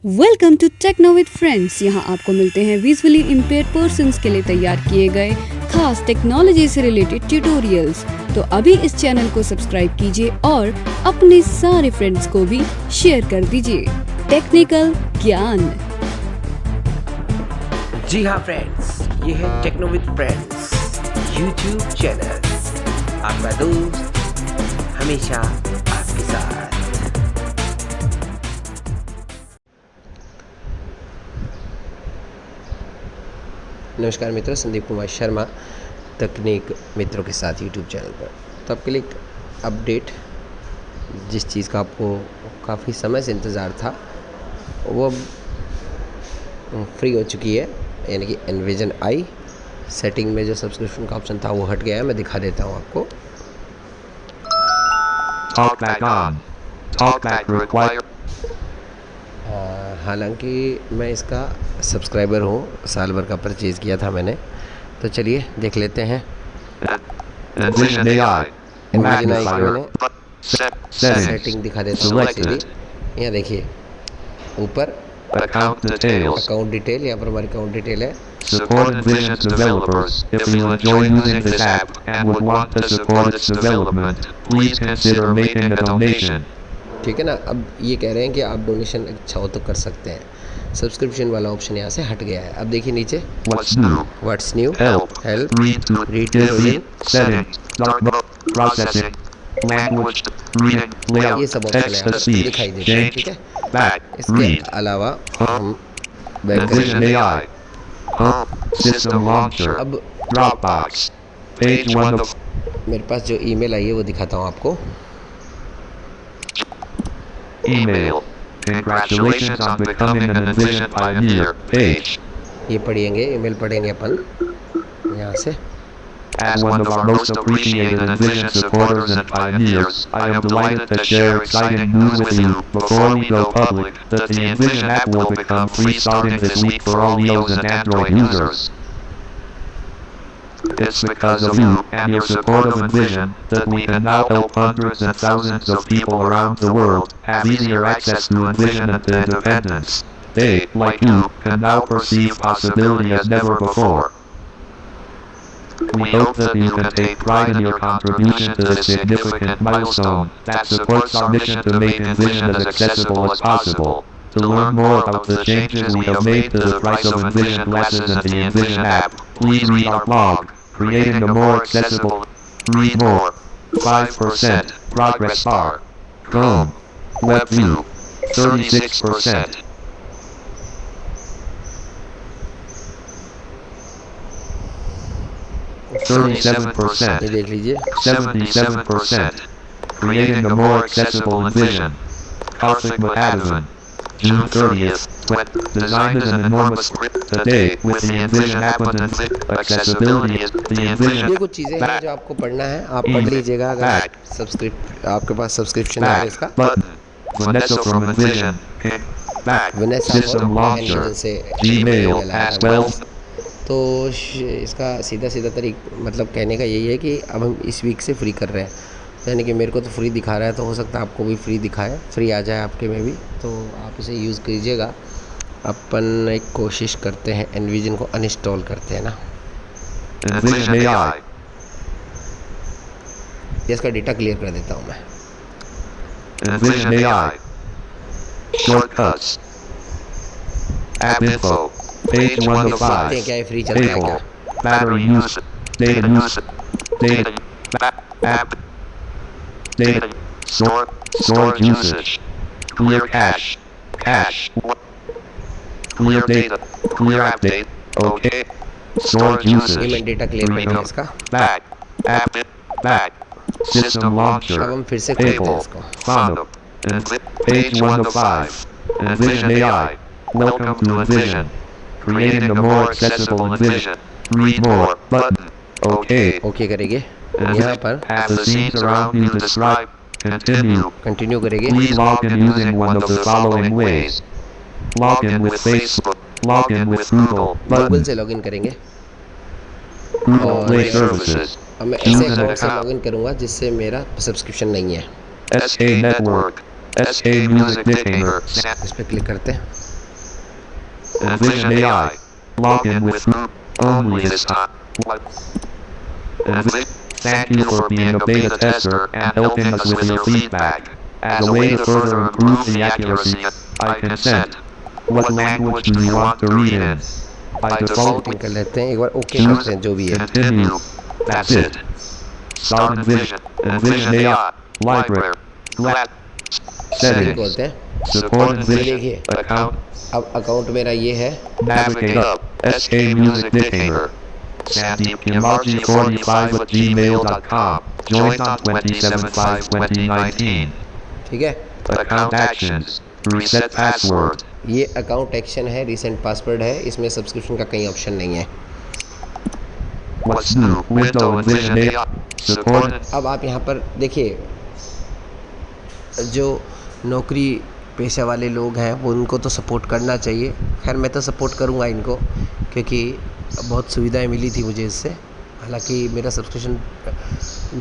Welcome to techno with friends. यहाँ आपको मिलते हैं विजुअली इम्पेयर्ड पर्सन्स के लिए तैयार किए गए खास टेक्नोलॉजी से रिलेटेड ट्यूटोरियल्स। तो अभी इस चैनल को सब्सक्राइब कीजिए और अपने सारे फ्रेंड्स को भी शेयर कर दीजिए टेक्निकल ज्ञान। जी हाँ फ्रेंड्स, ये है techno with friends YouTube channel, आपका दोस्त हमेशा आपके साथ। नमस्कार मित्रों, संदीप कुमार शर्मा तकनीक मित्रों के साथ यूट्यूब चैनल पर। तो आपके लिए एक अपडेट, जिस चीज़ का आपको काफ़ी समय से इंतज़ार था वो अब फ्री हो चुकी है, यानी कि एनविजन आई सेटिंग में जो सब्सक्रिप्शन का ऑप्शन था वो हट गया है। मैं दिखा देता हूँ आपको। हालांकि मैं इसका सब्सक्राइबर हूँ, साल भर का परचेज़ किया था मैंने। तो चलिए देख लेते हैं। Envision AI. एनविजन आई की मैंने सेटिंग दिखा देता हूँ सीधी। यहाँ देखिए ऊपर Account details. अकाउंट डिटेल, यहाँ पर हमारी अकाउंट डिटेल है। Support Envision's developers. If you enjoy using this app and would want to support its development, please consider making a donation. ठीक है ना। अब ये कह रहे हैं कि आप डोनेशन अच्छा हो तो कर सकते हैं। सब्सक्रिप्शन वाला ऑप्शन यहाँ से हट गया है। अब देखिए नीचे What's new? What's new, Help. Help, Read to read settings. Dark mode. Processing. Language. Reading. ये Layout. सब ऑप्शन Text to यहाँ speech. दिखाई देते हैं। ठीक Change. है। Back. इसके Read. अलावा हम बैक Envision करेंगे। AI. Home. System launcher. अब Dropbox. Page 1 of मेरे पास जो ईमेल आई है वो दिखाता हूँ आपको। email. Congratulations on becoming an Envision pioneer. Page. ये पढ़ेंगे, ईमेल पढ़ेंगे अपन यहाँ से। As one of our most appreciated Envision supporters and pioneers, I am delighted to share exciting news with you before we go public that the Envision app will become free starting this week for all iOS and Android users. It's because of you and your support of Envision that we can now help hundreds and thousands of people around the world have easier access to Envision and to independence. They, like you, can now perceive possibility as never before. We hope that you can take pride in your contribution to this significant milestone that supports our mission to make Envision as accessible as possible. To learn more about the changes we have made to the price of Envision glasses and the Envision app, please read our blog, Creating a More Accessible. Read more. 5% progress bar. Chrome. Web view. 36%. 37%. ये देख लीजिए। 77%. Creating a more accessible Envision. Karthik Mahadvan. June 30th. Design is an enormous today with the Envision app and accessibility is the Envision. ये कुछ चीज़ें हैं जो आपको पढ़ना है, आप पढ़ लीजिएगा। अगर आपके पास सब्सक्रिप्शन है इसका। Vanessa from Envision. Back. Vanessa System और launcher. Envision से Gmail as well. तो इसका सीधा मतलब कहने का यही है कि अब हम इस वीक से फ्री कर रहे हैं। यानी कि मेरे को तो फ्री दिखा रहा है, तो हो सकता है आपको भी फ्री दिखाए, फ्री आ जाए आपके में भी। तो आप इसे यूज़ कीजिएगा। अपन एक कोशिश करते हैं, एनविजन को अनइंस्टॉल करते हैं ना। Envision AI. इसका डेटा क्लियर कर देता हूँ मैं। Envision AI. Shortcuts. App info. Page 1 of 5. देखते हैं क्या ये फ्री चल रहा है क्या। Table. Battery use. Data use. Data. App. Data. Storage usage. Clear cache. Cache. Clear data. Clear update. Okay. Storage ये usage. मैं डेटा क्लियर कर दिया इसका। Back. App. Back. System launcher. अब हम फिर से खोलते हैं Table. इसको। File. Page 1 of 5. Envision AI. Welcome to Envision. Creating a more accessible Envision. Read more. Button. Okay. Okay करेंगे। यहाँ पर Have the scenes around you describe. Continue. Continue करेंगे। Please log in using one of the following ways. Log in with Facebook. Log in with Google. Google Button. से login करेंगे। Google Play Services. अब मैं ऐसे account से login करूँगा जिससे मेरा सब्सक्रिप्शन नहीं है। SK Network. SK Music Dictator. इस पर क्लिक करते हैं। Envision AI. Log in with only this time. Thank you for being a beta tester and helping us with your feedback. As a way to further improve the accuracy, I consent. What language do you want to read in? By default, setting कर लेते हैं, एक बार okay choose करते हैं जो भी है। continue. That's it. Start Envision. Envision AI. Library. Flat. Settings. बोलते हैं। Support Envision. देखिए Account. अब अकाउंट मेरा ये है। Navigate up. SK Music Dictator. Sandeep Kimarji 45@gmail.com. Joined on 27/5/2019. ठीक है, Account actions. Reset password. ये अकाउंट एक्शन है, रिसेंट पासवर्ड है, इसमें सब्सक्रिप्शन का कहीं ऑप्शन नहीं है। What's new? Window Envision AI. Support. अब आप यहाँ पर देखिए, जो नौकरी पेशा वाले लोग हैं वो उनको तो सपोर्ट करना चाहिए। खैर मैं तो सपोर्ट करूँगा इनको, क्योंकि बहुत सुविधाएं मिली थी मुझे इससे। हालांकि मेरा सब्सक्रिप्शन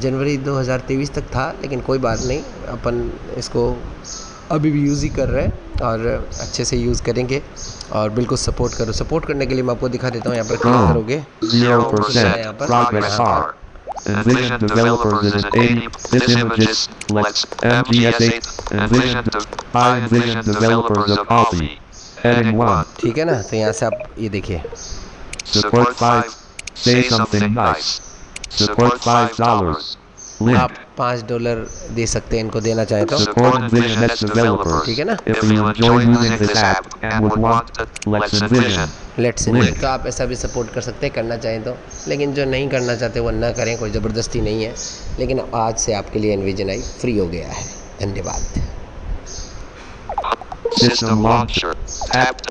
जनवरी 2023 तक था, लेकिन कोई बात नहीं, अपन इसको अभी भी यूज़ ही कर रहे हैं और अच्छे से यूज़ करेंगे। और बिल्कुल सपोर्ट करो। सपोर्ट करने के लिए मैं आपको दिखा देता हूँ, यहाँ पर क्लिक करोगे 0% progress bar. Envision developers is an 80. This images let's MGS8. Hi Envision developers of copy. Heading 1. ठीक है ना। तो यहाँ से आप ये देखिए, Support 5. Say something nice. Support $5. Link. आप $5 दे सकते हैं इनको देना चाहे तो। Support Envision as developers. ठीक है ना। If you enjoy using this app and would want let's Envision. Let's Link. तो आप ऐसा भी सपोर्ट कर सकते हैं करना चाहें तो, लेकिन जो नहीं करना चाहते वो ना करें, कोई ज़बरदस्ती नहीं है। लेकिन आज से आपके लिए एनविजन आई फ्री हो गया है। धन्यवाद। System launcher. Tapped.